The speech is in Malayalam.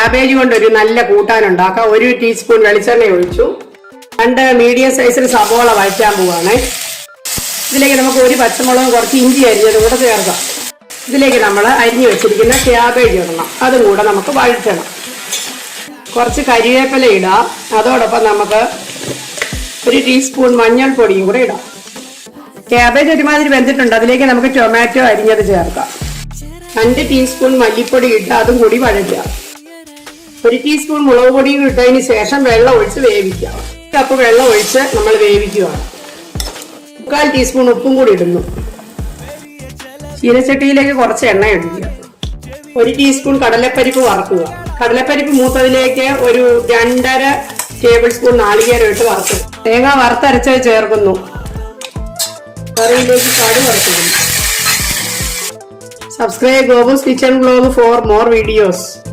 ക്യാബേജ് കൊണ്ടൊരു നല്ല കൂട്ടാൻ ഉണ്ടാക്കാം. 1 ടീസ്പൂൺ വെളിച്ചെണ്ണ ഒഴിച്ചു. 2 മീഡിയം സൈസിൽ സവോള വഴറ്റാൻ പോവാണ്. ഇതിലേക്ക് നമുക്ക് 1 പച്ചമുളകും കുറച്ച് ഇഞ്ചി അരിഞ്ഞതും കൂടെ ചേർക്കാം. ഇതിലേക്ക് നമ്മൾ അരിഞ്ഞു വെച്ചിരിക്കുന്ന ക്യാബേജ് ഇടണം. അതും കൂടെ നമുക്ക് വഴറ്റണം. കുറച്ച് കരിവേപ്പില ഇടാം. അതോടൊപ്പം നമുക്ക് 1 ടീസ്പൂൺ മഞ്ഞൾപ്പൊടിയും കൂടെ ഇടാം. ക്യാബേജ് ഒരുമാതിരി വെന്തിട്ടുണ്ട്. അതിലേക്ക് നമുക്ക് ടൊമാറ്റോ അരിഞ്ഞത് ചേർക്കാം. 2 ടീസ്പൂൺ മല്ലിപ്പൊടി ഇട്ട് അതും കൂടി വഴറ്റുക. 1 ടീസ്പൂൺ മുളക് പൊടിയും ഇട്ടതിന് ശേഷം വെള്ളം ഒഴിച്ച് വേവിക്കുക. 1 കപ്പ് വെള്ളം ഒഴിച്ച് നമ്മൾ വേവിക്കുകയാണ്. 1/4 ടീസ്പൂൺ ഉപ്പും കൂടി ഇടുന്നു. ചീനച്ചട്ടിയിലേക്ക് കുറച്ച് എണ്ണ ഒഴിക്കുക. 1 ടീസ്പൂൺ കടലപ്പരിപ്പ് വറുക്കുക. കടലപ്പരിപ്പ് മൂത്തതിലേക്ക് ഒരു 2.5 ടേബിൾ സ്പൂൺ നാളികേരം ഇട്ട് വറുക്കുക. തേങ്ങ വറുത്തരച്ചത് ചേർക്കുന്നു. കറിയിലേക്ക് കടുക് വറുക്കുന്നു. Subscribe Globus Kitchen Vlog for more videos.